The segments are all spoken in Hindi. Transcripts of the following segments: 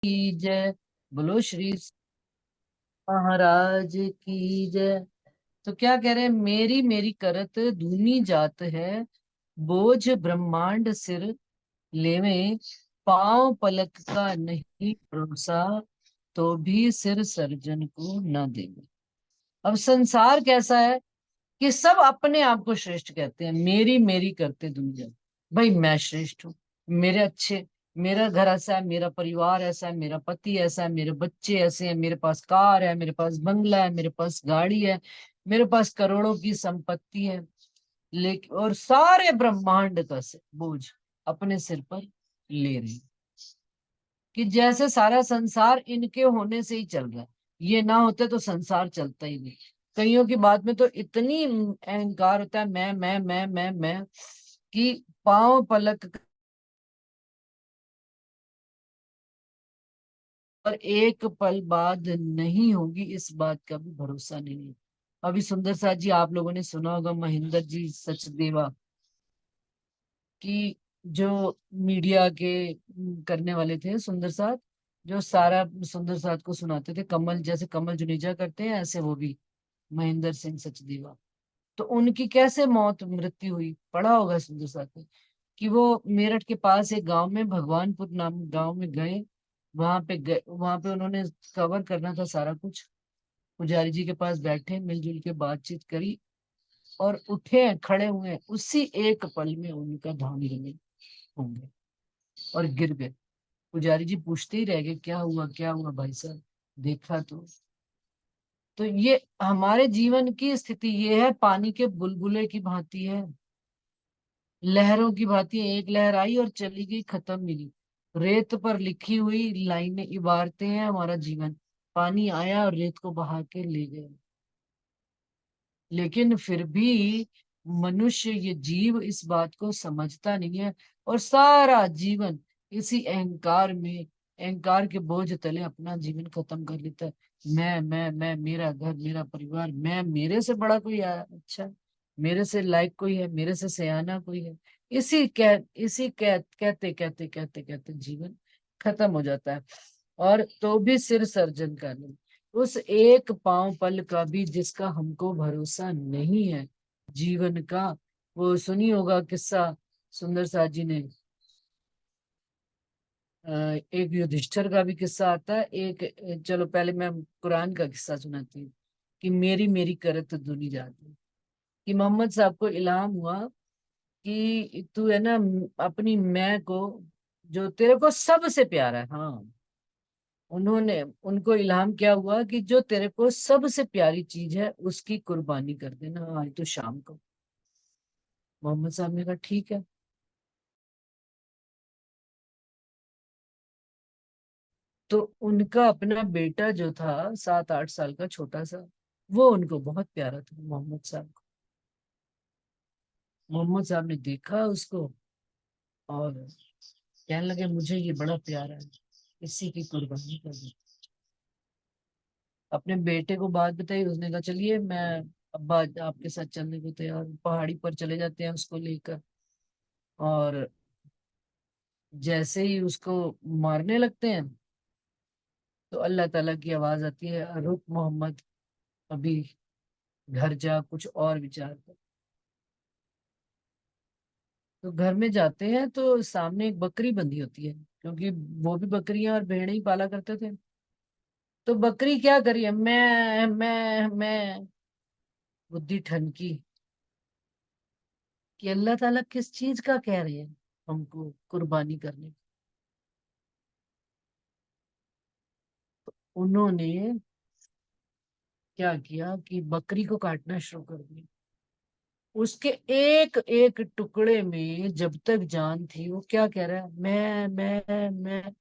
की जय। बोलो श्री महाराज की जय। तो क्या कह रहे हैं, मेरी मेरी करत धूनी जात है, बोझ ब्रह्मांड सिर लेवे, पांव पलक का नहीं भरोसा, तो भी सिर सर्जन को न देवे। अब संसार कैसा है कि सब अपने आप को श्रेष्ठ कहते हैं, मेरी मेरी करते दुनिया। भाई मैं श्रेष्ठ हूँ, मेरे अच्छे, मेरा घर ऐसा है, मेरा परिवार ऐसा है, मेरा पति ऐसा है, मेरे बच्चे ऐसे हैं, मेरे पास कार है, मेरे पास बंगला है, मेरे पास गाड़ी है, मेरे पास करोड़ों की संपत्ति है। लेकिन और सारे ब्रह्मांड का बोझ अपने सिर पर ले रहे हैं, कि जैसे सारा संसार इनके होने से ही चल रहा है, ये ना होते तो संसार चलता ही नहीं। कईयों की बात में तो इतनी अहंकार होता है, मैं कि पांव पलक और एक पल बाद नहीं होगी, इस बात का भी भरोसा नहीं है। अभी सुंदर साथ जी, आप लोगों ने सुना होगा, महेंद्र जी सचदेवा कि जो मीडिया के करने वाले थे, सुंदर साथ, जो सारा सुंदर साथ को सुनाते थे, कमल जैसे कमल जुनेजा करते हैं ऐसे वो भी महेंद्र सिंह सचदेवा। तो उनकी कैसे मृत्यु हुई, पढ़ा होगा सुंदर साथ में, कि वो मेरठ के पास एक गांव में, भगवानपुर नाम गांव में गए। वहां पे उन्होंने कवर करना था सारा कुछ। पुजारी जी के पास बैठे, मिलजुल के बातचीत करी, और उठे हैं, खड़े हुए हैं, उसी एक पल में उनका ध्यान जमीन होंगे और गिर गए। पुजारी जी पूछते ही रह गए, क्या हुआ क्या हुआ भाई साहब, देखा तो ये हमारे जीवन की स्थिति ये है, पानी के बुलबुले की भांति है, लहरों की भांति। एक लहर आई और चली गई, खत्म मिली। रेत पर लिखी हुई लाइनें, इबारतें हैं हमारा जीवन। पानी आया और रेत को बहा के ले गया। लेकिन फिर भी मनुष्य, ये जीव इस बात को समझता नहीं है, और सारा जीवन इसी अहंकार में, अहंकार के बोझ तले अपना जीवन खत्म कर लेता है। मैं, मेरा घर, मेरा परिवार, मैं, मेरे से बड़ा कोई है अच्छा, मेरे से लायक कोई है, मेरे से सयाना कोई है। कहते कहते कहते कहते जीवन खत्म हो जाता है। और तो भी सिर सर्जन का नहीं, उस एक पांव पल का भी जिसका हमको भरोसा नहीं है जीवन का। वो सुनी होगा किस्सा, सुंदर साथ जी ने। एक युधिष्ठिर का भी किस्सा आता है एक। चलो पहले मैं कुरान का किस्सा सुनाती हूँ, कि मेरी मेरी करत दुनी जाती। कि मोहम्मद साहब को इल्हाम हुआ कि तू है ना, अपनी मैं को, जो तेरे को सबसे प्यारा है, हाँ, उन्होंने उनको इल्हाम क्या हुआ कि जो तेरे को सबसे प्यारी चीज है उसकी कुर्बानी कर देना आज तो शाम को। मोहम्मद साहब ने कहा ठीक है। तो उनका अपना बेटा जो था 7-8 साल का छोटा सा, वो उनको बहुत प्यारा था मोहम्मद साहब को। मोहम्मद साहब ने देखा उसको और कहने लगे, मुझे ये बड़ा प्यारा है, इसी की कुर्बानी कर दो। अपने बेटे को बात बताई, उसने कहा चलिए मैं अब्बा आपके साथ चलने को तैयार हूँ। पहाड़ी पर चले जाते हैं उसको लेकर, और जैसे ही उसको मारने लगते हैं तो अल्लाह ताला की आवाज आती है, रुक मोहम्मद, अभी घर जा, कुछ और विचार कर। तो घर में जाते हैं तो सामने एक बकरी बंधी होती है, क्योंकि वो भी बकरियां और भेड़ें ही पाला करते थे। तो बकरी क्या करी है, मैं बुद्धि ठनकी कि अल्लाह ताला किस चीज का कह रहे हैं हमको कुर्बानी करने। उन्होंने क्या किया कि बकरी को काटना शुरू कर दिया। उसके एक एक टुकड़े में जब तक जान थी, वो क्या कह रहा है, मैं।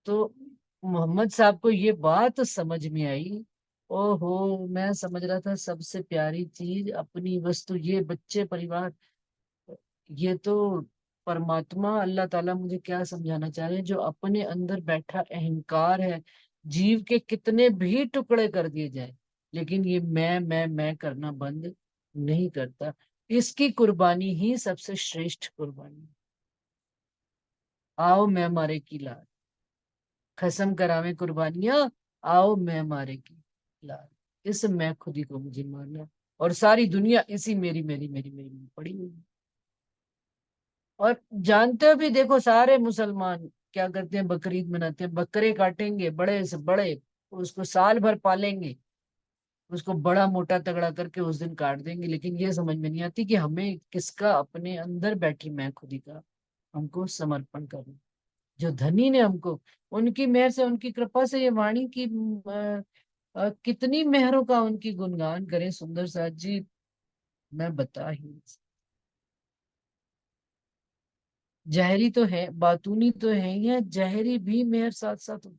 तो मोहम्मद साहब को ये बात समझ में आई, ओहो, मैं समझ रहा था सबसे प्यारी चीज अपनी वस्तु, ये बच्चे, परिवार, ये तो परमात्मा अल्लाह ताला मुझे क्या समझाना चाह रहे हैं, जो अपने अंदर बैठा अहंकार है, जीव के कितने भी टुकड़े कर दिए जाए, लेकिन ये मैं करना बंद नहीं करता। इसकी कुर्बानी ही सबसे श्रेष्ठ कुर्बानी। आओ मैं मारे की लाज। खसम करावे कुर्बानियां, आओ मैं मारे की लाल, इस मैं खुदी को मुझे मारना, और सारी दुनिया इसी मेरी मेरी मेरी मेरी में पड़ी हुई है। और जानते हो भी, देखो सारे मुसलमान क्या करते हैं, बकरीद मनाते हैं, बकरे काटेंगे बड़े से बड़े, उसको साल भर पालेंगे, उसको बड़ा मोटा तगड़ा करके उस दिन काट देंगे, लेकिन ये समझ में नहीं आती कि हमें किसका, अपने अंदर बैठी मैं खुदी का हमको समर्पण करना। जो धनी ने हमको, उनकी मेहर से, उनकी कृपा से ये वाणी की कितनी मेहरों का उनकी गुणगान करें सुंदर साथ जी, मैं बता ही नहीं सकती। जहरी तो है, बातूनी तो है ही है, जहरी भी मेहर साथ साथ होती।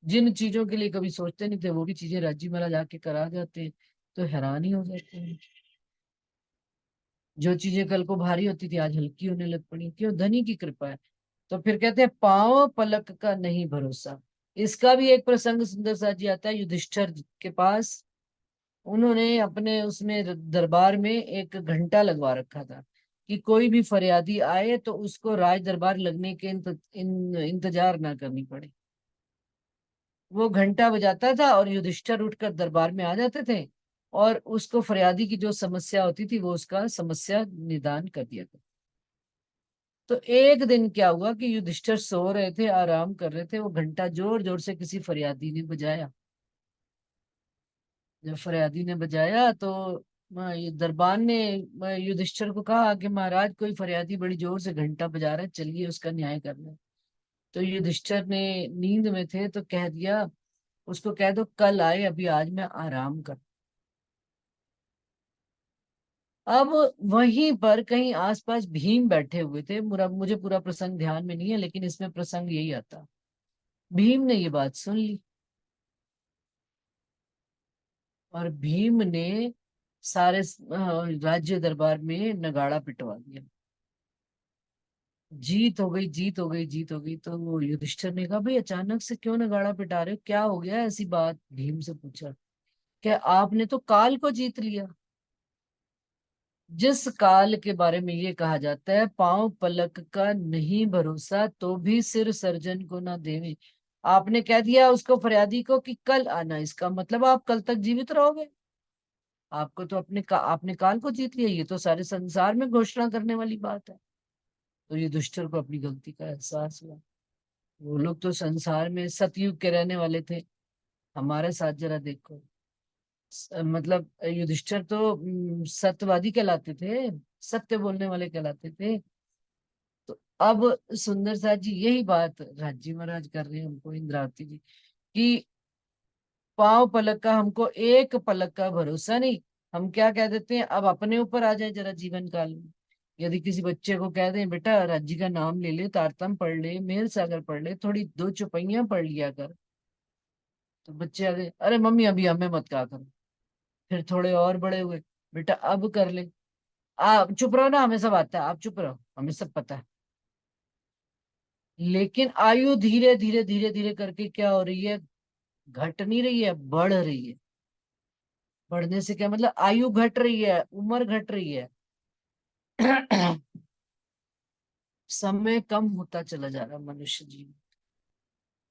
जिन चीजों के लिए कभी सोचते नहीं थे वो भी चीजें राजी महाराज आके करा जाते हैं, तो हैरान ही हो जाते हैं। जो चीजें कल को भारी होती थी आज हल्की होने लग पड़ी, क्यों? धनी की कृपा है। तो फिर कहते हैं पांव पलक का नहीं भरोसा। इसका भी एक प्रसंग सुंदर सा जी आता है युधिष्ठिर के पास। उन्होंने अपने उसमें दरबार में एक घंटा लगवा रखा था कि कोई भी फरियादी आए तो उसको राज दरबार लगने के इंतजार ना करनी पड़े। वो घंटा बजाता था और युधिष्ठिर उठकर दरबार में आ जाते थे, और उसको फरियादी की जो समस्या होती थी वो उसका समस्या निदान कर दिया था। तो एक दिन क्या हुआ कि युधिष्ठिर सो रहे थे, आराम कर रहे थे, वो घंटा जोर जोर से किसी फरियादी ने बजाया। जब फरियादी ने बजाया तो ये दरबान ने युधिष्ठिर को कहा कि महाराज कोई फरियादी बड़ी जोर से घंटा बजा रहा है, चलिए उसका न्याय करना है। तो युधिष्ठिर ने, नींद में थे तो कह दिया, उसको कह दो कल आए, अभी आज मैं आराम कर। अब वहीं पर कहीं आसपास भीम बैठे हुए थे, मुझे पूरा प्रसंग ध्यान में नहीं है, लेकिन इसमें प्रसंग यही आता। भीम ने ये बात सुन ली, और भीम ने सारे राज्य दरबार में नगाड़ा पिटवा दिया। जीत हो गई, जीत हो गई, जीत हो गई। तो वो युधिष्ठिर ने कहा, भाई अचानक से क्यों नगाड़ा पिटा रहे हो, क्या हो गया? ऐसी बात भीम से पूछा। क्या आपने तो काल को जीत लिया। जिस काल के बारे में ये कहा जाता है, पांव पलक का नहीं भरोसा तो भी सिर सर्जन को ना देवे। आपने कह दिया उसको, फरियादी को, कि कल आना, इसका मतलब आप कल तक जीवित रहोगे। आपको तो आपने काल को जीत लिया, ये तो सारे संसार में घोषणा करने वाली बात है। तो ये दुष्टर को अपनी गलती का एहसास हुआ। वो लोग तो संसार में सतयुग के रहने वाले थे, हमारे साथ जरा देखो। मतलब युधिष्ठिर तो सत्यवादी कहलाते थे, सत्य बोलने वाले कहलाते थे। तो अब सुंदर साथ जी यही बात राजी महाराज कर रहे हैं हमको, इंद्रावती जी, कि पांव पलक का हमको एक पलक का भरोसा नहीं। हम क्या कह देते हैं, अब अपने ऊपर आ जाए जरा जीवन काल में। यदि किसी बच्चे को कह दें, बेटा राज्य का नाम ले ले, तारतम पढ़ ले, मेल सागर पढ़ ले, थोड़ी दो चौपाइयां पढ़ लिया कर, तो बच्चे आगे, अरे मम्मी अभी हमें मत कहा करो। फिर थोड़े और बड़े हुए, बेटा अब कर ले, आप चुप रहो ना, हमें सब आता है, आप चुप रहो, हमें सब पता है। लेकिन आयु धीरे धीरे धीरे धीरे करके क्या हो रही है, घट नहीं रही है, बढ़ रही है। बढ़ने से क्या मतलब, आयु घट रही है, उम्र घट रही है। समय कम होता चला जा रहा है मनुष्य जीवन,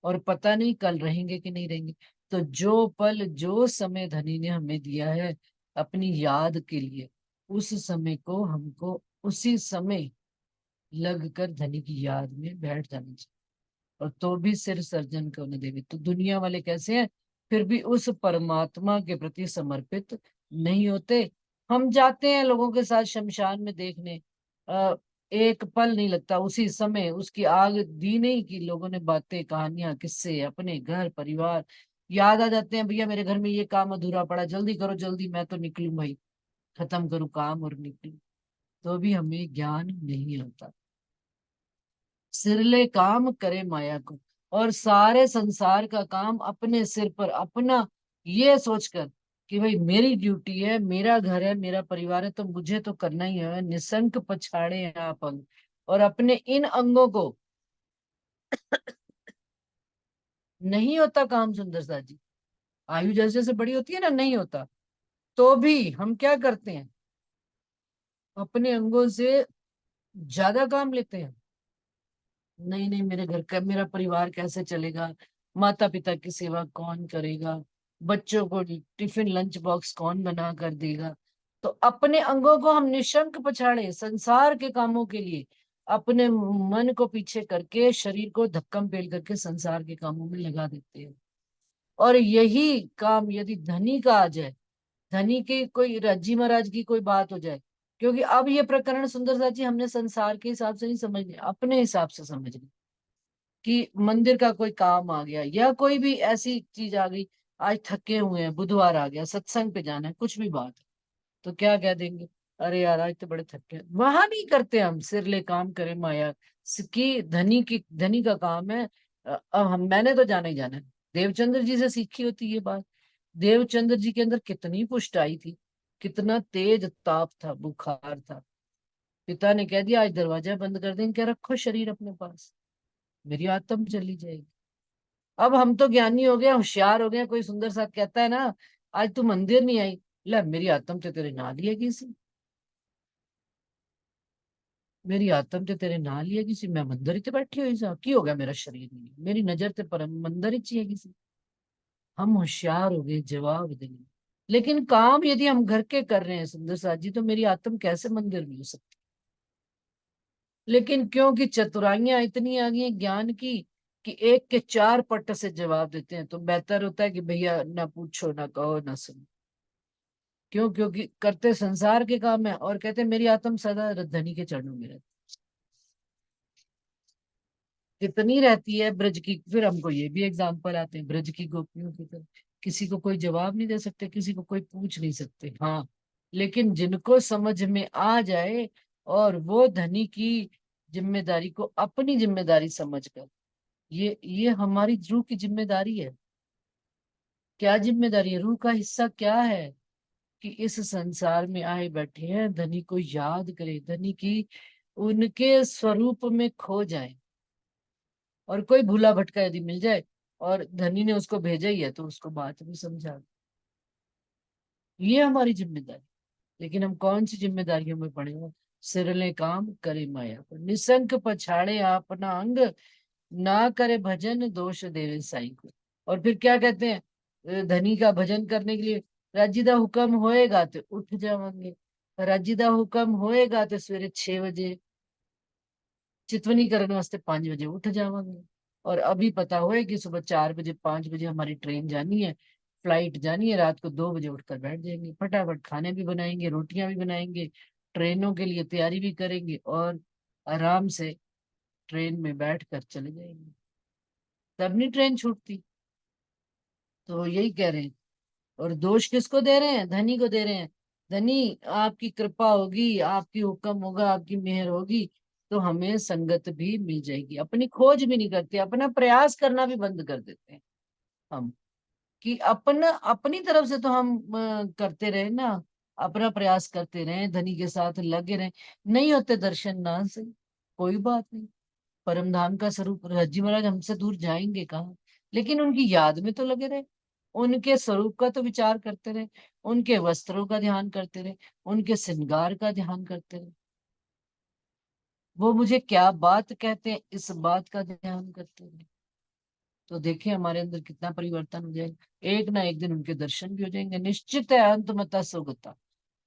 और पता नहीं कल रहेंगे कि नहीं रहेंगे। तो जो पल जो समय धनी ने हमें दिया है अपनी याद के लिए, उस समय को हमको उसी समय लग कर धनी की याद में बैठ जाना चाहिए। और तो भी सिर सर्जन को न देवे। तो दुनिया वाले कैसे हैं, फिर भी उस परमात्मा के प्रति समर्पित नहीं होते। हम जाते हैं लोगों के साथ शमशान में देखने, एक पल नहीं लगता, उसी समय उसकी आग दी नहीं कि लोगों ने बातें, कहानियां, किस्से, अपने घर परिवार याद आ जाते हैं। भैया मेरे घर में ये काम अधूरा पड़ा, जल्दी करो जल्दी, मैं तो निकलूं भाई, खत्म करूं काम और निकलूं। तो भी हमें ज्ञान नहीं आता। सिरले काम करे माया को, और सारे संसार का काम अपने सिर पर, अपना ये सोचकर कि भाई मेरी ड्यूटी है, मेरा घर है, मेरा परिवार है, तो मुझे तो करना ही है, निसंक पछाड़े आप अंग। और अपने इन अंगों को नहीं होता काम सुंदर सा जी, आयु जैसे जैसे बड़ी होती है ना, नहीं होता। तो भी हम क्या करते हैं, अपने अंगों से ज्यादा काम लेते हैं। नहीं नहीं, मेरे घर का मेरा परिवार कैसे चलेगा, माता पिता की सेवा कौन करेगा, बच्चों को टिफिन लंच बॉक्स कौन बना कर देगा। तो अपने अंगों को हम निशंक पछाड़े संसार के कामों के लिए, अपने मन को पीछे करके शरीर को धक्कम पेल करके संसार के कामों में लगा देते हैं। और यही काम यदि धनी का आ जाए, धनी के कोई राज्जी महाराज की कोई बात हो जाए, क्योंकि अब ये प्रकरण सुंदर सा जी हमने संसार के हिसाब से नहीं समझने, अपने हिसाब से समझने, कि मंदिर का कोई काम आ गया या कोई भी ऐसी चीज आ गई, आज थके हुए हैं, बुधवार आ गया, सत्संग पे जाना है, कुछ भी बात है, तो क्या कह देंगे, अरे यार आज तो बड़े थके हैं। वहां नहीं करते हम, सिरले काम करे माया, की धनी का काम है। हम मैंने तो जाना ही जाना है। देवचंद्र जी से सीखी होती ये बात। देवचंद्र जी के अंदर कितनी पुष्टाई थी, कितना तेज ताप था, बुखार था। पिता ने कह दिया आज दरवाजा बंद कर देंगे, क्या रखो शरीर अपने पास, मेरी आत्म चली जाएगी। अब हम तो ज्ञानी हो गए, होशियार हो गए, कोई सुंदर साथ कहता है ना, आज तू मंदिर नहीं आई, ले मेरी आत्म तो तेरे नाल ही है किसी, मेरी आत्म तो तेरे नाल ही है किसी, मैं मंदिर ही तो बैठी हुई सा, की हो गया मेरा शरीर नहीं, मेरी नजर ते पर मंदिर ही चाहिए किसी। हम होशियार हो गए जवाब देने। लेकिन काम यदि हम घर के कर रहे हैं सुंदर साथ जी, तो मेरी आत्म कैसे मंदिर में हो सकती। लेकिन क्योंकि चतुराइयां इतनी आ गई हैं ज्ञान की, कि एक के चार पट से जवाब देते हैं, तो बेहतर होता है कि भैया ना पूछो ना कहो ना सुनो। क्यों? क्योंकि करते संसार के काम है और कहते मेरी आत्म सदा धनी के चरणों में रहती। कितनी रहती है ब्रज की, फिर हमको ये भी एग्जाम्पल आते हैं ब्रज की गोपियों की तरह, किसी को कोई जवाब नहीं दे सकते, किसी को कोई पूछ नहीं सकते। हाँ, लेकिन जिनको समझ में आ जाए और वो धनी की जिम्मेदारी को अपनी जिम्मेदारी समझकर, ये हमारी रूह की जिम्मेदारी है। क्या जिम्मेदारी है? रूह का हिस्सा क्या है? कि इस संसार में आए बैठे हैं, धनी को याद करे, धनी की उनके स्वरूप में खो जाए। और कोई भूला भटका यदि मिल जाए और धनी ने उसको भेजा ही है, तो उसको बात भी समझा, ये हमारी जिम्मेदारी। लेकिन हम कौन सी जिम्मेदारियों में पड़े हो, सिरले काम करे माया पर, निसंक पछाड़े अपना अंग, ना करे भजन दोष देवे साई को। और फिर क्या कहते हैं, धनी का भजन करने के लिए राजी दा हुक्म होएगा तो उठ जावांगे, राजी दा हुक्म होएगा तो सवेरे 6 बजे, चितवनी करने वास्ते 5 बजे उठ जावांगे। और अभी पता हुआ है कि सुबह 4 बजे 5 बजे हमारी ट्रेन जानी है, फ्लाइट जानी है, रात को 2 बजे उठकर बैठ जाएंगे, फटाफट खाने भी बनाएंगे, रोटियां भी बनाएंगे, ट्रेनों के लिए तैयारी भी करेंगे और आराम से ट्रेन में बैठ कर चले जाएंगे। तब नहीं ट्रेन छूटती। तो यही कह रहे हैं। और दोष किसको दे रहे हैं? धनी को दे रहे हैं। धनी आपकी कृपा होगी, आपकी हुक्म होगा, आपकी मेहर होगी, तो हमें संगत भी मिल जाएगी। अपनी खोज भी नहीं करते, अपना प्रयास करना भी बंद कर देते हैं हम, कि अपना अपनी तरफ से तो हम करते रहे ना, अपना प्रयास करते रहे, धनी के साथ लगे रहे, नहीं होते दर्शन ना से कोई बात नहीं। परम धाम का स्वरूप रज्जी महाराज हमसे दूर जाएंगे कहाँ, लेकिन उनकी याद में तो लगे रहे, उनके स्वरूप का तो विचार करते रहे, उनके वस्त्रों का ध्यान करते रहे, उनके श्रृंगार का ध्यान करते रहे, वो मुझे क्या बात कहते हैं इस बात का ध्यान करते रहे। तो देखिए हमारे अंदर कितना परिवर्तन हो जाएगा, एक ना एक दिन उनके दर्शन भी हो जाएंगे। निश्चित है अंत मता सुगता,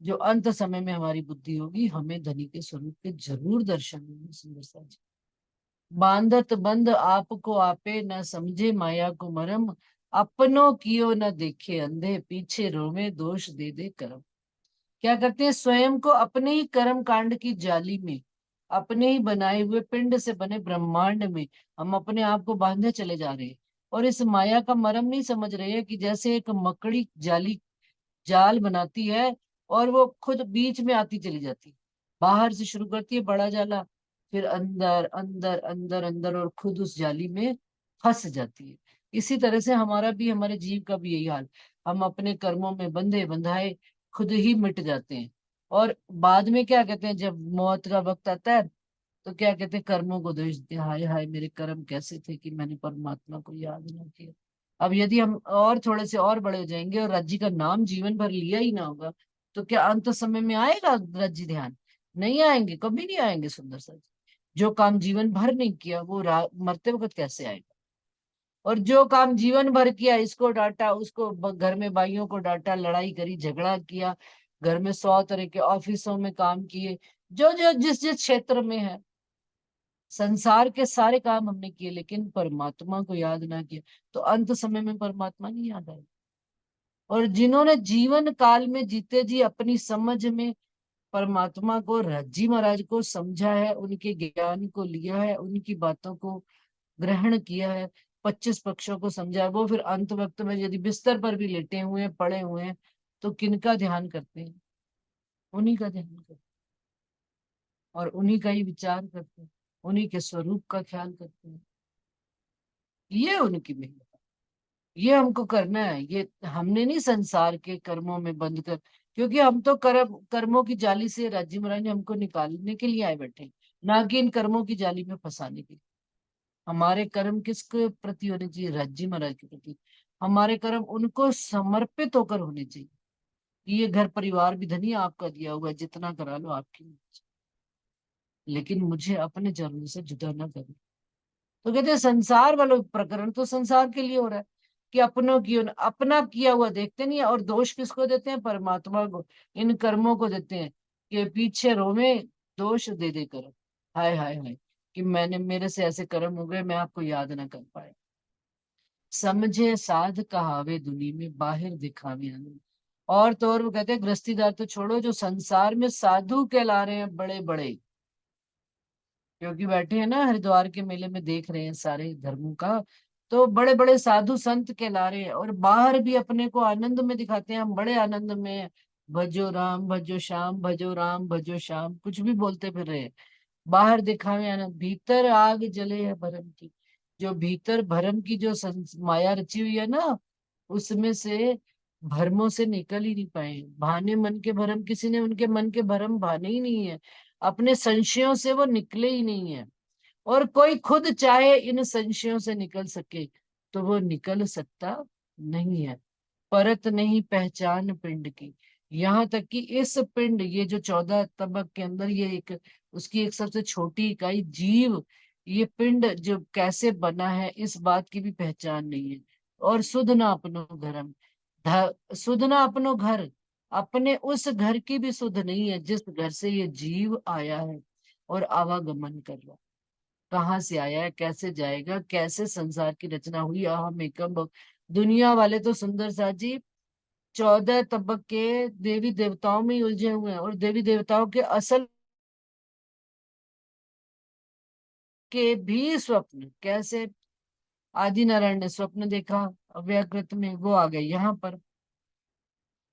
जो अंत समय में हमारी बुद्धि होगी, हमें धनी के स्वरूप के जरूर दर्शन होंगे सुंदर सा जी। बांधत बंद आपको आपे, न समझे माया को मरम, अपनों कियो न देखे अंधे, पीछे रोवे दोष दे दे करम। क्या करते हैं, स्वयं को अपने ही कर्म कांड की जाली में, अपने ही बनाए हुए पिंड से बने ब्रह्मांड में हम अपने आप को बांधे चले जा रहे हैं। और इस माया का मर्म नहीं समझ रहे हैं, कि जैसे एक मकड़ी जाली जाल बनाती है और वो खुद बीच में आती चली जाती है, बाहर से शुरू करती है बड़ा जाला, फिर अंदर अंदर अंदर अंदर और खुद उस जाली में फंस जाती है। इसी तरह से हमारा भी, हमारे जीव का भी यही हाल, हम अपने कर्मों में बंधे बंधाए खुद ही मिट जाते हैं। और बाद में क्या कहते हैं, जब मौत का वक्त आता है, तो क्या कहते हैं, कर्मों को दोष देते हैं, हाय हाय मेरे कर्म कैसे थे कि मैंने परमात्मा को याद ना किया। अब यदि हम और थोड़े से और बड़े हो जाएंगे और राज्य का नाम जीवन भर लिया ही ना होगा, तो क्या अंत समय में आएगा राज्य ध्यान? नहीं आएंगे, कभी नहीं आएंगे सुंदर सा। जो काम जीवन भर नहीं किया वो मरते वक्त कैसे आएगा? और जो काम जीवन भर किया, इसको डांटा, उसको घर में भाइयों को डांटा, लड़ाई करी, झगड़ा किया, घर में 100 तरह के ऑफिसों में काम किए, जो जो जिस जिस क्षेत्र में है, संसार के सारे काम हमने किए, लेकिन परमात्मा को याद ना किया, तो अंत समय में परमात्मा नहीं याद आएगा। और जिन्होंने जीवन काल में जीते जी अपनी समझ में परमात्मा को, जी महाराज को समझा है, उनके ज्ञान को लिया है, उनकी बातों को ग्रहण किया है, 25 पक्षों को समझा है, वो फिर अंत वक्त में यदि बिस्तर पर भी लेटे हुए हैं, पड़े हुए हैं, तो किनका ध्यान करते हैं? उन्हीं का ध्यान करते हैं और उन्हीं का ही विचार करते हैं, उन्हीं के स्वरूप का ख्याल करते हैं। ये उनकी मेहनत है, ये हमको करना है। ये हमने नहीं संसार के कर्मों में बंद कर, क्योंकि हम तो कर्मों की जाली से राज्य महाराज ने हमको निकालने के लिए आए बैठे हैं, ना कि इन कर्मों की जाली में फंसाने के लिए। हमारे कर्म किसके प्रति होने चाहिए? राज्य महाराज के प्रति। हमारे कर्म उनको समर्पित होकर होने चाहिए कि ये घर परिवार भी धनी आपका दिया हुआ है, जितना करा लो आपकी मर्जी, लेकिन मुझे अपने जन्म से जुदा ना करो। तो कहते हैं संसार वाला प्रकरण तो संसार के लिए हो रहा है कि अपनों की अपना किया हुआ देखते नहीं है, और दोष किसको देते हैं? परमात्मा को, इन कर्मों को देते हैं कि पीछे रोवे दोष दे दे कर, हाय हाय हाय, कि मैंने, मेरे से ऐसे कर्म हो गए, मैं आपको याद ना कर पाया। समझे साध कहावे दुनी में, बाहर दिखावे आनंद। और तो और वो कहते हैं गृहस्थीदार तो छोड़ो, जो संसार में साधु कहला रहे हैं बड़े बड़े, क्योंकि बैठे हैं ना हरिद्वार के मेले में, देख रहे हैं सारे धर्मों का, तो बड़े बड़े साधु संत कहला रहे हैं, और बाहर भी अपने को आनंद में दिखाते हैं, हम बड़े आनंद में हैं। भजो राम भजो श्याम, भजो राम भजो श्याम, कुछ भी बोलते फिर रहे हैं। बाहर दिखावे आनंद, भीतर आग जले है भरम की। जो भीतर भरम की जो माया रची हुई है ना, उसमें से भरमों से निकल ही नहीं पाए। भाने मन के भरम, किसी ने उनके मन के भरम भाने ही नहीं है, अपने संशयों से वो निकले ही नहीं है। और कोई खुद चाहे इन संशयों से निकल सके, तो वो निकल सकता नहीं है। परत नहीं पहचान पिंड की। यहाँ तक कि इस पिंड, ये जो 14 तबक के अंदर, ये एक उसकी एक सबसे छोटी इकाई जीव, ये पिंड जो कैसे बना है, इस बात की भी पहचान नहीं है। और सुध ना अपनो घरम, सुध ना अपनो घर, अपने उस घर की भी सुध नहीं है जिस घर से ये जीव आया है और आवागमन कर रहा है। कहाँ से आया है, कैसे जाएगा, कैसे संसार की रचना हुई, अहम एकम दुनिया वाले तो सुंदर सा जी 14 तबक के देवी देवताओं में ही उलझे हुए हैं, और देवी देवताओं के असल के भी स्वप्न कैसे, आदि नारायण ने स्वप्न देखा अव्यकृत में, वो आ गए यहाँ पर,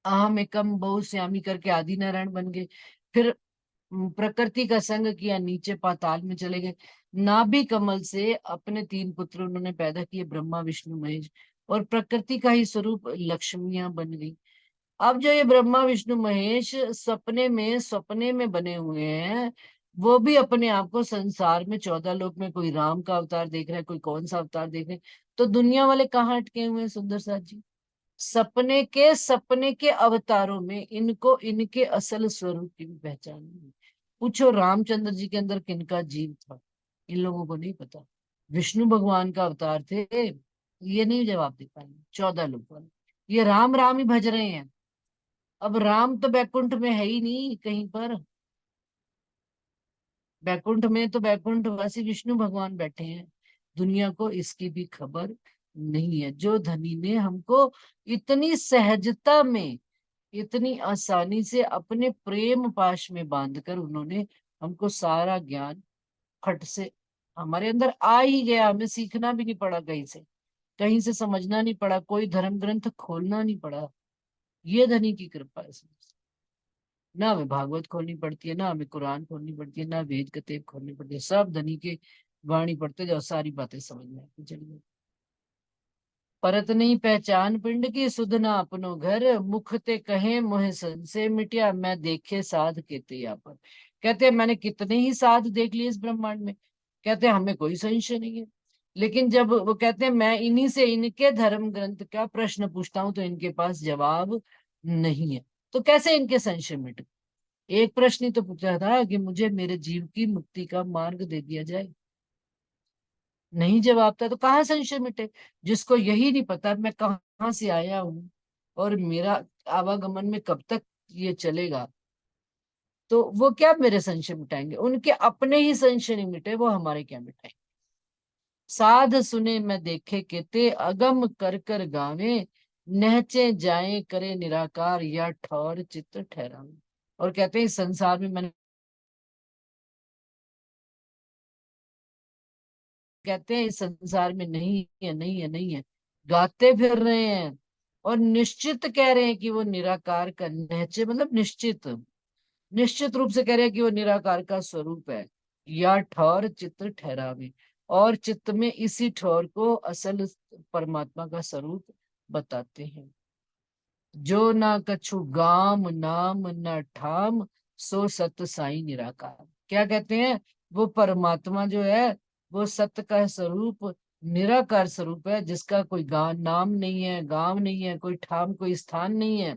अहम एकम बहुश्यामी करके आदि नारायण बन गए। फिर प्रकृति का संग किया, नीचे पाताल में चले गए। नाभि कमल से अपने 3 पुत्र उन्होंने पैदा किए, ब्रह्मा विष्णु महेश, और प्रकृति का ही स्वरूप लक्ष्मियां बन गई। अब जो ये ब्रह्मा विष्णु महेश सपने में बने हुए हैं, वो भी अपने आप को संसार में 14 लोक में, कोई राम का अवतार देख रहा है, कोई कौन सा अवतार देख रहे हैं, तो दुनिया वाले कहाँ अटके हुए हैं सुंदर साथ जी? सपने के अवतारों में इनको इनके असल स्वरूप की भी पहचान नहीं। पूछो रामचंद्र जी के अंदर किनका जीव था, इन लोगों को नहीं पता। विष्णु भगवान का अवतार थे, ये नहीं जवाब दे पाएंगे 14 लोग वाले। ये राम राम ही भज रहे हैं। अब राम तो बैकुंठ में है ही नहीं कहीं पर, बैकुंठ में तो बैकुंठ वासी विष्णु भगवान बैठे हैं। दुनिया को इसकी भी खबर नहीं है। जो धनी ने हमको इतनी सहजता में, इतनी आसानी से अपने प्रेम पाश में बांधकर, उन्होंने हमको सारा ज्ञान फट से हमारे अंदर आ ही गया, हमें सीखना भी नहीं पड़ा कहीं से, कहीं से समझना नहीं पड़ा, कोई धर्म ग्रंथ खोलना नहीं पड़ा। ये धनी की कृपा है। ना हमें भागवत खोलनी पड़ती है, ना हमें कुरान खोलनी पड़ती है, ना वेद कतेब खोलनी पड़ती है, सब धनी के वाणी पढ़ते जाओ, सारी बातें समझ में आती चलिए। परत नहीं पहचान पिंड की, सुध ना अपनो घर, मुख ते कहे मोहे सन से मिटिया, मैं देखे साध केते या पर। कहते हैं मैंने कितने ही साध देख लिए इस ब्रह्मांड में, कहते हैं हमें कोई संशय नहीं है। लेकिन जब वो कहते हैं मैं इन्हीं से इनके धर्म ग्रंथ का प्रश्न पूछता हूं, तो इनके पास जवाब नहीं है, तो कैसे इनके संशय मिटे? एक प्रश्न ही तो पूछा था कि मुझे मेरे जीव की मुक्ति का मार्ग दे दिया जाए। नहीं जवाब था तो कहाँ संशय मिटे। जिसको यही नहीं पता मैं कहाँ से आया हूँ और मेरा आवागमन में कब तक ये चलेगा, तो वो क्या मेरे संशय मिटाएंगे। उनके अपने ही संशय नहीं मिटे, वो हमारे क्या मिटाएंगे। साध सुने मैं देखे केते, अगम कर कर गावे, नहचे जाए करे निराकार, या ठौर चित्त ठहरावे। और कहते हैं इस संसार में मैंने, कहते हैं इस संसार में नहीं है, नहीं है, नहीं है, गाते फिर रहे हैं। और निश्चित कह रहे हैं कि वो निराकार का नहचे, मतलब निश्चित, निश्चित रूप से कह रहे हैं कि वो निराकार का स्वरूप है। या ठौर चित्त ठहरावे, और चित्त में इसी ठौर को असल परमात्मा का स्वरूप बताते हैं। जो ना कछु गाम नाम न ठाम, सो सत साई निराकार। क्या कहते हैं, वो परमात्मा जो है वो सत्य का स्वरूप, निराकार स्वरूप है, जिसका कोई गान नाम नहीं है, गांव नहीं है, कोई ठाम कोई स्थान नहीं है।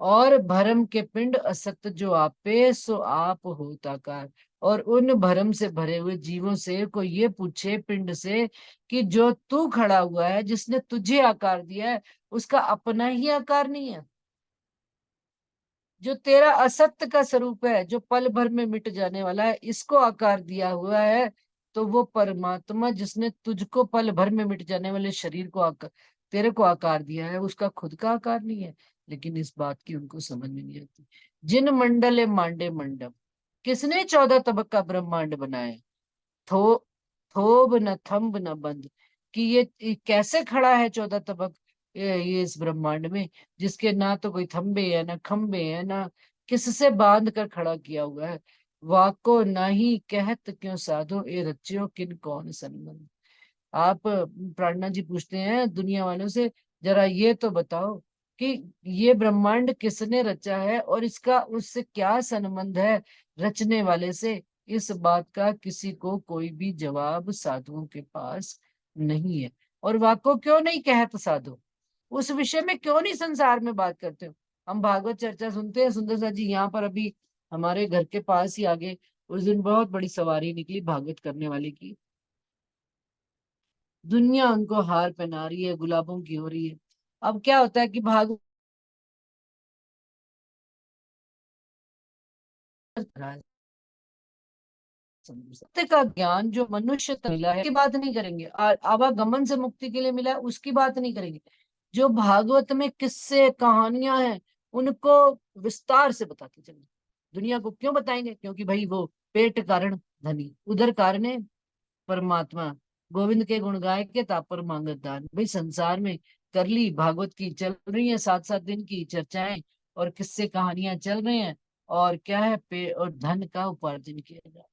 और भरम के पिंड असत जो आपे, सो आप होताकार। और उन भरम से भरे हुए जीवों से कोई ये पूछे पिंड से कि जो तू खड़ा हुआ है, जिसने तुझे आकार दिया है, उसका अपना ही आकार नहीं है। जो तेरा असत्य का स्वरूप है, जो पल भर में मिट जाने वाला है, इसको आकार दिया हुआ है। तो वो परमात्मा जिसने तुझको पल भर में मिट जाने वाले शरीर को आकार, तेरे को आकार दिया है, उसका खुद का आकार नहीं है। लेकिन इस बात की उनको समझ में नहीं आती। जिन मंडले मांडे मंडप, किसने 14 तबक का ब्रह्मांड बनाया। थो थोब न थंब न बंद, कि ये कैसे खड़ा है 14 तबक, ये इस ब्रह्मांड में, जिसके ना तो कोई थंबे है ना खंबे है ना किससे बांध कर खड़ा किया हुआ है। वाको नाही कहत क्यों साधो, ए रच्यो किन कौन संबंध। आप प्रार्थना जी पूछते हैं दुनिया वालों से, जरा ये तो बताओ कि ये ब्रह्मांड किसने रचा है और इसका उससे क्या संबंध है रचने वाले से। इस बात का किसी को कोई भी जवाब साधुओं के पास नहीं है। और वाको क्यों नहीं कहत साधु, उस विषय में क्यों नहीं संसार में बात करते हो। हम भागवत चर्चा सुनते हैं, सुंदर सा जी यहाँ पर अभी हमारे घर के पास ही आगे उस दिन बहुत बड़ी सवारी निकली भागवत करने वाले की। दुनिया उनको हार पहना रही है, गुलाबों की हो रही है। अब क्या होता है कि भागवत सत्य का ज्ञान जो मनुष्य तक मिला है की बात नहीं करेंगे, आवागमन से मुक्ति के लिए मिला है उसकी बात नहीं करेंगे। जो भागवत में किस्से कहानियां हैं उनको विस्तार से बताते चलेंगे। दुनिया को क्यों बताएंगे, क्योंकि भाई वो पेट कारण धनी, उधर कारण है परमात्मा। गोविंद के गुण गाय के तापर मांगत दान। भाई संसार में कर ली भागवत की चल रही है 7 7 दिन की चर्चाएं और किस्से कहानियां चल रहे हैं, और क्या है पे और धन का उपार्जन किया जाए।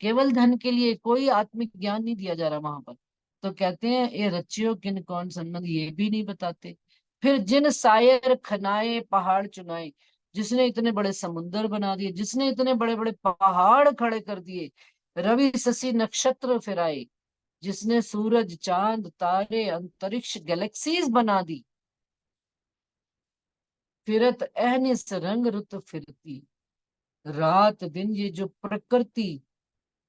केवल धन के लिए कोई आत्मिक ज्ञान नहीं दिया जा रहा वहां पर। तो कहते हैं ये रचियो किन कौन संबंध, ये भी नहीं बताते। फिर जिन सायर खनाए पहाड़ चुनाए, जिसने इतने बड़े समुंदर बना दिए, जिसने इतने बड़े बड़े पहाड़ खड़े कर दिए, रवि शशि नक्षत्र फिराए, जिसने सूरज चांद तारे अंतरिक्ष गैलेक्सीज बना दी। फिरत अहनिस रंग रुत फिरती, रात दिन ये जो प्रकृति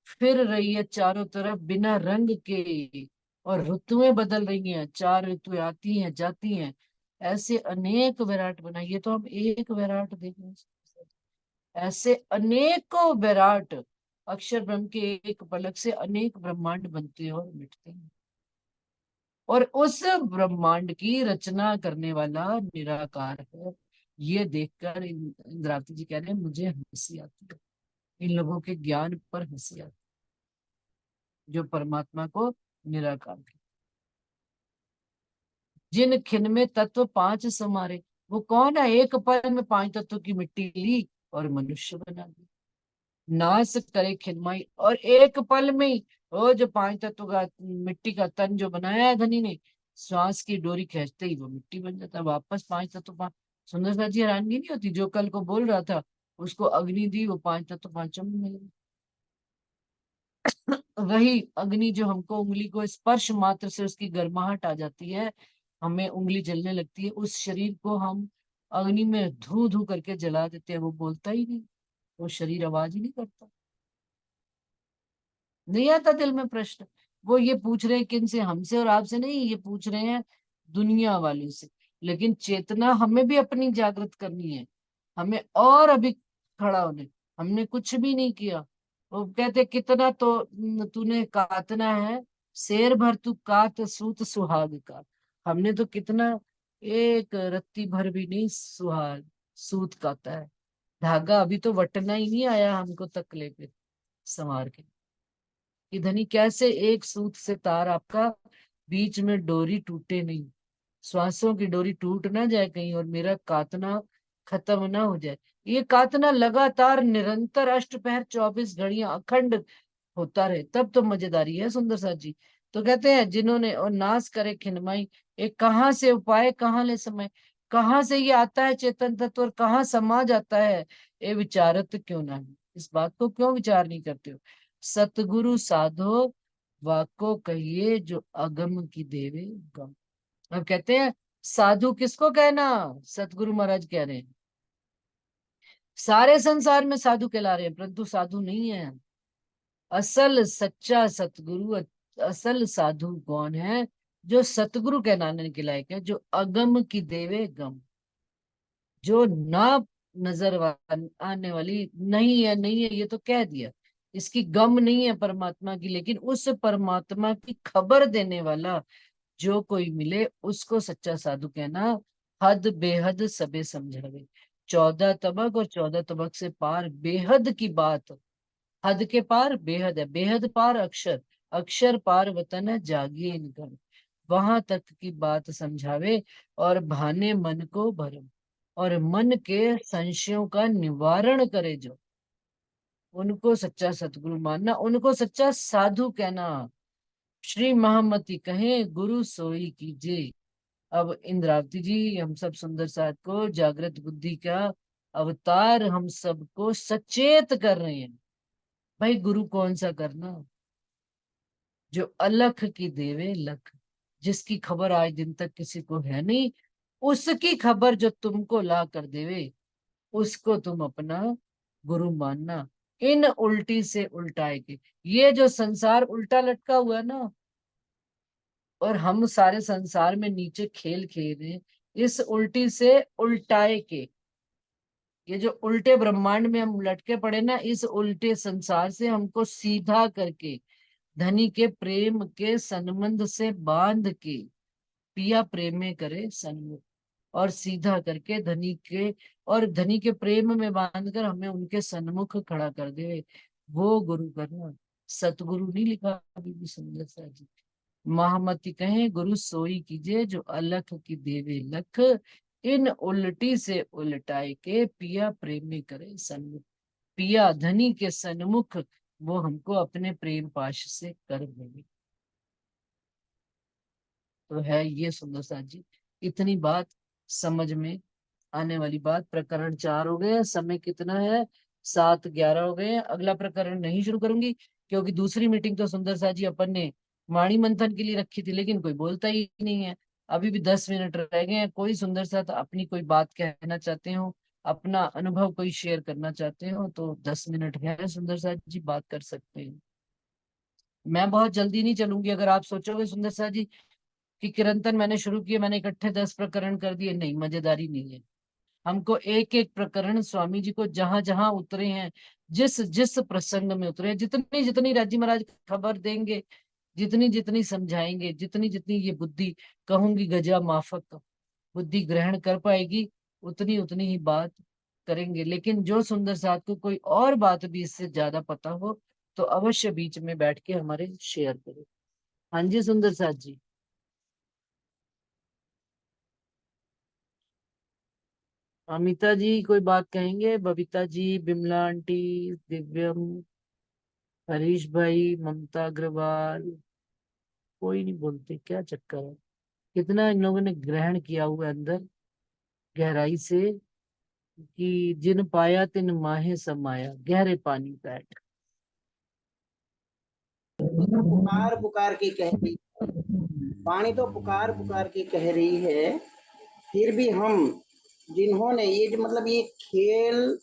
फिर रही है चारों तरफ बिना रंग के, और ऋतुएं बदल रही हैं, 4 ऋतुएं आती हैं जाती हैं। ऐसे अनेक विराट बनाए, ये तो हम एक विराट देख रहे हैं। ऐसे अनेकों विराट अक्षर ब्रह्म के एक पलक से अनेक ब्रह्मांड बनते हैं और मिटते हैं। और उस ब्रह्मांड की रचना करने वाला निराकार है। ये देखकर इंद्रावती जी कह रहे हैं मुझे हंसी आती है, इन लोगों के ज्ञान पर हंसी आती है, जो परमात्मा को निराकार है। जिन खिन में तत्व 5 समारे, वो कौन है, एक पल में 5 तत्व की मिट्टी ली और मनुष्य बना दी। नाश करे खिनमाई, और एक पल में ही वो जो 5 तत्व का मिट्टी का तन जो बनाया है धनी ने, श्वास की डोरी खींचते ही वो मिट्टी बन जाता है, वापस 5 तत्व पांच। सुंदरता जी हैरानगी नहीं होती, जो कल को बोल रहा था उसको अग्नि दी, वो 5 तत्व पांचों में मिल गए। वही अग्नि जो हमको उंगली को स्पर्श मात्र से उसकी गर्माहट आ जाती है, हमें उंगली जलने लगती है, उस शरीर को हम अग्नि में धू धू करके जला देते हैं, वो बोलता ही नहीं, वो शरीर आवाज ही नहीं करता। नहीं आता दिल में प्रश्न। वो ये पूछ रहे हैं किन से, हमसे और आपसे नहीं, ये पूछ रहे हैं दुनिया वालों से। लेकिन चेतना हमें भी अपनी जागृत करनी है, हमें और अभी खड़ा होने। हमने कुछ भी नहीं किया। वो कहते कितना तो तूने कातना है, शेर भर तू कात सूत सुहाग का। हमने तो कितना, एक रत्ती भर भी नहीं सुहाग सूत काता है। धागा अभी तो वटना ही नहीं आया हमको तकले पे संवार के। कि धनी कैसे एक सूत से तार आपका बीच में डोरी टूटे नहीं, श्वासों की डोरी टूट ना जाए कहीं और मेरा कातना खत्म ना हो जाए। ये कातना लगातार निरंतर अष्टपहर 24 घड़ियां अखंड होता रहे, तब तो मजेदारी है सुंदर साथ जी। तो कहते हैं जिन्होंने और नाश करे खिनमाई, एक कहाँ से उपाय कहाँ ले समय, कहाँ से ये आता है चेतन तत्व और कहाँ समा जाता है। ये विचारत क्यों नहीं, इस बात को क्यों विचार नहीं करते हो। सतगुरु साधो वाको कहिए जो अगम की देवे गम। अब कहते हैं साधु किसको कहना, सतगुरु महाराज कह रहे हैं सारे संसार में साधु कहला रहे हैं, परंतु साधु नहीं है। असल सच्चा सतगुरु, असल साधु कौन है, जो सतगुरु कहलाने के लायक है, जो अगम की देवे गम, जो ना नजर आने वाली नहीं है, नहीं है ये तो कह दिया, इसकी गम नहीं है परमात्मा की, लेकिन उस परमात्मा की खबर देने वाला जो कोई मिले उसको सच्चा साधु कहना। हद बेहद सबे समझावे, 14 तबक और 14 तबक से पार बेहद की बात। हद के पार बेहद है, बेहद पार अक्षर, अक्षर पार वतन है जागिए इनकर। वहां तक की बात समझावे और भाने मन को भरम, और मन के संशयों का निवारण करे जो, उनको सच्चा सतगुरु मानना, उनको सच्चा साधु कहना। श्री महामती कहे गुरु सोई कीजिए। अब इंद्रावती जी हम सब सुंदर साथ को जागृत बुद्धि का अवतार हम सबको सचेत कर रहे हैं। भाई गुरु कौन सा करना, जो अलख की देवे लख, जिसकी खबर आज दिन तक किसी को है नहीं, उसकी खबर जो तुमको ला कर देवे, उसको तुम अपना गुरु मानना। इन उल्टी से उल्टाए के, ये जो संसार उल्टा लटका हुआ है ना, और हम सारे संसार में नीचे खेल खेल रहे हैं, इस उल्टी से उल्टाए के, ये जो उल्टे ब्रह्मांड में हम लटके पड़े ना, इस उल्टे संसार से हमको सीधा करके धनी के प्रेम के संबंध से बांध के, पिया प्रेम में करे सन्मुख, और सीधा करके धनी के, और धनी के प्रेम में बांधकर हमें उनके सन्मुख खड़ा कर दे, वो गुरु करना। सतगुरु नहीं लिखा अभी भी सुंदर सा जी। महामती कहे गुरु सोई कीजिए जो अलख की देवे लख, इन उल्टी से उल्टाए के पिया प्रेम में करे सन्मुख। पिया धनी के सन्मुख वो हमको अपने प्रेम पाश से कर देंगे। तो है ये सुंदर साथ जी, इतनी बात समझ में आने वाली बात। प्रकरण 4 हो गए, समय कितना है, 7:11 हो गए हैं। अगला प्रकरण नहीं शुरू करूंगी, क्योंकि दूसरी मीटिंग तो सुंदर साथ जी अपन ने वाणी मंथन के लिए रखी थी, लेकिन कोई बोलता ही नहीं है। अभी भी 10 मिनट रह गए हैं। कोई सुंदर साथ अपनी कोई बात कहना चाहते हो, अपना अनुभव कोई शेयर करना चाहते हो, तो 10 मिनट है सुंदर साथ जी, बात कर सकते हैं। मैं बहुत जल्दी नहीं चलूंगी। अगर आप सोचोगे सुंदर साथ जी कि किरंतन मैंने शुरू किए, मैंने इकट्ठे 10 प्रकरण कर दिए, नहीं, मजेदारी नहीं है। हमको एक एक प्रकरण स्वामी जी को जहां जहां उतरे हैं, जिस जिस प्रसंग में उतरे हैं, जितनी जितनी राजी महाराज खबर देंगे, जितनी जितनी समझाएंगे, जितनी जितनी ये बुद्धि कहूंगी गजा माफक बुद्धि ग्रहण कर पाएगी, उतनी उतनी ही बात करेंगे। लेकिन जो सुंदर साथ को कोई और बात भी इससे ज्यादा पता हो, तो अवश्य बीच में बैठ के हमारे शेयर करें। हाँ जी सुंदर साथ जी। अमिता जी कोई बात कहेंगे, बबीता जी, बिमला आंटी, दिव्यम, हरीश भाई, ममता अग्रवाल, कोई नहीं बोलते, क्या चक्कर है। कितना इन लोगों ने ग्रहण किया हुआ है अंदर गहराई से, कि जिन पाया तिन माहे समाया, गहरे पानी बैठ। पुकार पुकार के कह रही, वाणी तो पुकार पुकार के कह रही है, फिर भी हम जिन्होंने ये जो मतलब ये खेल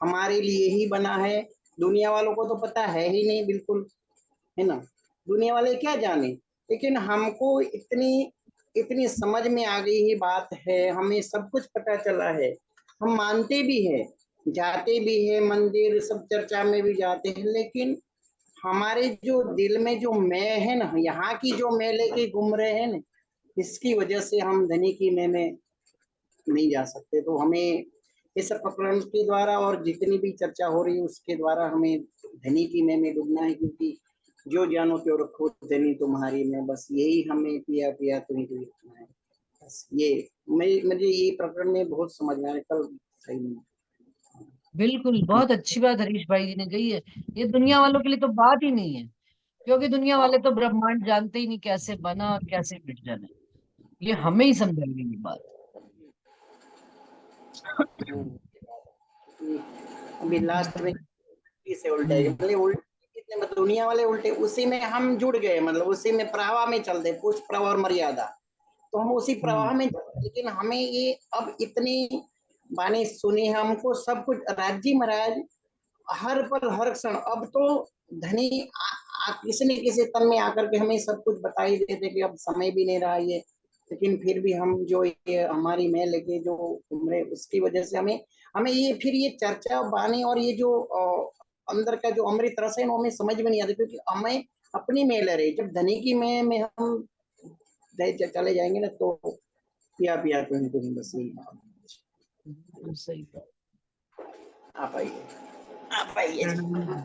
हमारे लिए ही बना है, दुनिया वालों को तो पता है ही नहीं बिल्कुल, है ना। दुनिया वाले क्या जाने, लेकिन हमको इतनी इतनी समझ में आ गई ही बात है, हमें सब कुछ पता चला है, हम मानते भी है, जाते भी है मंदिर, सब चर्चा में भी जाते हैं, लेकिन हमारे जो दिल में जो मैं है ना, यहाँ की जो मैं लेके घूम रहे हैं ना, इसकी वजह से हम धनी की मैं में नहीं जा सकते। तो हमें इस प्रकरण के द्वारा और जितनी भी चर्चा हो रही है उसके द्वारा हमें धनी की मैं में डूबना है, क्योंकि जो जानो क्यों रखो धनी तुम्हारी में, बस यही हमें पिया पिया तुम्हें को रखना है। बस ये मुझे ये प्रकरण में बहुत समझ में आया कल, सही में। बिल्कुल, बहुत अच्छी बात हरीश भाई जी ने कही है। ये दुनिया वालों के लिए तो बात ही नहीं है, क्योंकि दुनिया वाले तो ब्रह्मांड जानते ही नहीं कैसे बना और कैसे मिट जाना है। ये हमें ही समझाएगी ये बात। अभी लास्ट में से उल्टे हम्म। मतलब उल्टे कितने, मतलब दुनिया वाले उल्टे, उसी में हम जुड़ गए, मतलब उसी में प्रवाह में चलते, पुरुष प्रवाह और मर्यादा, तो हम उसी प्रवाह हम्म। में चलते। लेकिन हमें ये अब इतनी बानी सुनी है, हमको सब कुछ राज्य महाराज हर पल हर क्षण, अब तो धनी किसी न किसी तन में आकर के हमें सब कुछ बता ही देते कि अब समय भी नहीं रहा ये, लेकिन फिर भी हम जो ये हमारी मैं लेके जो उम्र, उसकी वजह से हमें हमें ये फिर ये चर्चा बानी और ये जो अंदर का जो अमृत रस है वो हमें समझ में नहीं आता, क्योंकि हमें अपनी में ले रही, जब धनी की में हम चले जाएंगे ना, तो पिया पिया तो बस यही। बिल्कुल सही बात। आप आइए, आप आइए जी। प्रणाम।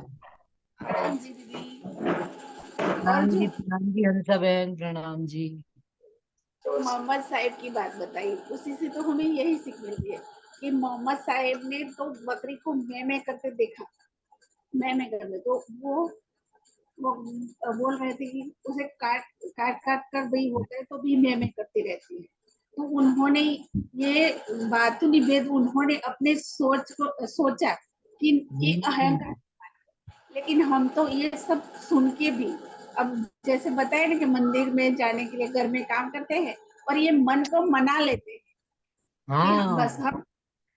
प्रणाम जी दीदी। और प्रणाम जो जी, प्रणाम जी हंसा बहन, प्रणाम जी। मोहम्मद साहिब की बात बताई, उसी से तो हमें यही सीख मिलती है कि मोहम्मद साहिब ने तो बकरी को मैं करते देखा, मैं करते, तो वो बोल रहे थे कि उसे काट काट काट कर भी होता है तो भी मैं करती रहती है। तो उन्होंने ये बात निवेद उन्होंने अपने सोच को सोचा कि ये अहंकार, लेकिन हम तो ये सब सुन के भी, अब जैसे बताए ना कि मंदिर में जाने के लिए घर में काम करते हैं और ये मन को मना लेते हैं कि बस हाँ। हम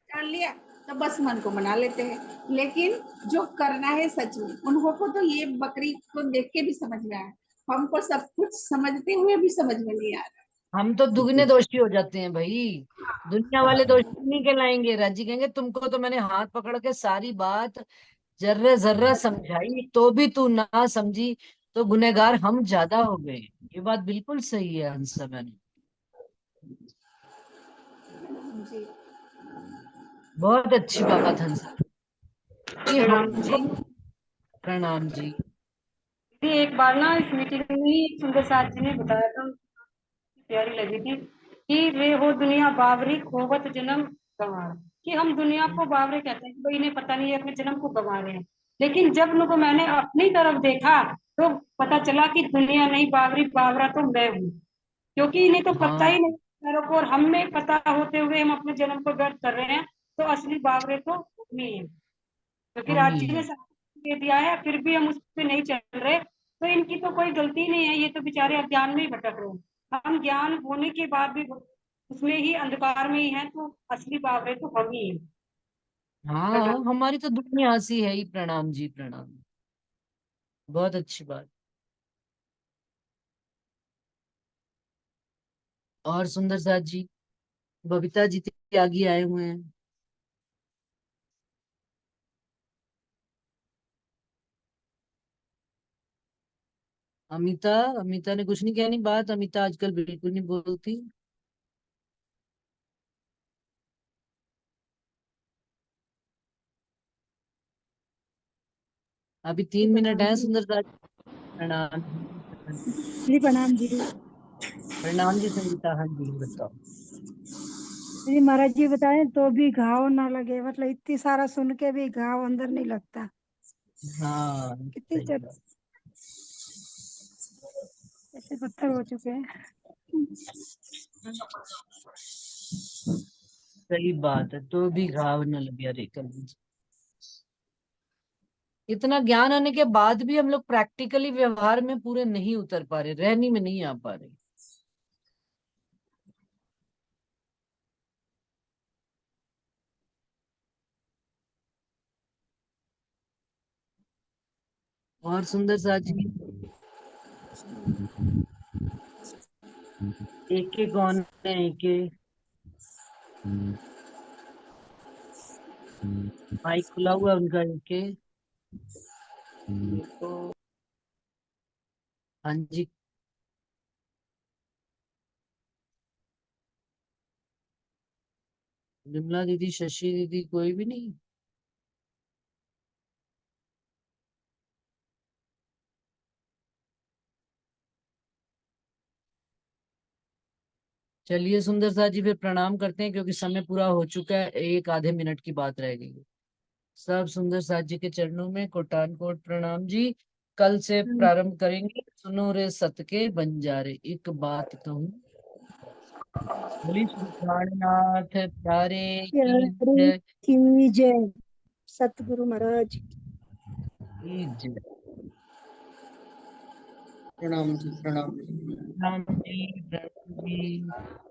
कर लिया, तो बस मन को मना लेते हैं, लेकिन जो करना है सच में उनको तो ये बकरी को देख के भी समझ में आया, हमको सब कुछ समझते हुए भी समझ में नहीं आ रहा। हम तो दुगने दोषी हो जाते हैं भाई। दुनिया वाले दोषी नहीं कहलाएंगे, राजी कहेंगे तुमको तो मैंने हाथ पकड़ के सारी बात जर्रा जर्रा समझाई तो भी तू ना समझी, तो गुनहगार हम ज्यादा हो गए। ये बात बिल्कुल सही है हंसा बहन। जी। बहुत अच्छी बात हंसा कि हमको। प्रणाम जी। थी एक बार ना इस मीटिंग में ही सुंदर साथ जी ने बताया था, प्यारी लगी थी कि वे हो दुनिया बावरी खोवत जन्म गंवार। कि हम दुनिया को बावरे कहते हैं कि भाई इन्हें पता नहीं है अपने जन्म को गंवा रहे हैं, लेकिन जब उनको मैंने अपनी तरफ देखा तो पता चला कि दुनिया नहीं बावरी, बावरा तो मैं हूँ। क्योंकि इन्हें तो पता हाँ। ही नहीं मेरे को, और हमें पता होते हुए हम अपने जन्म को व्यर्थ कर रहे हैं, तो असली बावरे तो हम ही है। क्योंकि हम राज ही जी ने हैं। साथ दे दिया है फिर भी हम उस पर नहीं चल रहे, तो इनकी तो कोई गलती नहीं है, ये तो बेचारे अज्ञान में ही भटक रहे हैं। हम ज्ञान होने के बाद भी उसमें ही अंधकार में ही है, तो असली बावरे तो हम ही है। हाँ, प्रणाम। हमारी तो दुनिया हंसी है ही। प्रणाम जी, प्रणाम। बहुत अच्छी बात। और सुंदर साथ जी, बबीता जी त्यागी आए हुए हैं। अमिता, अमिता ने कुछ नहीं कहनी बात। अमिता आजकल बिल्कुल नहीं बोलती। अभी जी 3 मिनट प्रणाम है जी। सुंदर साथ जी। प्रणाम जी। जी प्रणाम जी। प्रणाम जी संगीता, हाँ जी बताओ। जी महाराज जी बताएं तो भी घाव ना लगे, मतलब इतनी सारा सुन के भी घाव अंदर नहीं लगता। हाँ कितनी सही बात। ऐसे पत्थर हो चुके हैं। सही बात है, तो भी घाव न लगे। अरे कल इतना ज्ञान आने के बाद भी हम लोग प्रैक्टिकली व्यवहार में पूरे नहीं उतर पा रहे, रहनी में नहीं आ पा रहे। और सुंदर साथ जी, एक के कौन है? एक के माइक खुला हुआ है उनका, एक के। तो हाँ जी, विमला दीदी, शशि दीदी, कोई भी नहीं? चलिए सुंदर साथ जी, फिर प्रणाम करते हैं क्योंकि समय पूरा हो चुका है, एक आधे मिनट की बात रह गई है। सब सुंदर साथ जी के चरणों में कोटान कोट प्रणाम जी। कल से प्रारंभ करेंगे। सुनो रे सत के बंजारे, एक बात कहूँ, बोली श्री प्राणनाथ प्यारे की प्यारे जय। की जय। सतगुरु महाराज की जय। प्रणाम जी, प्रणाम जी, प्रणाम जी, प्रणाम जी।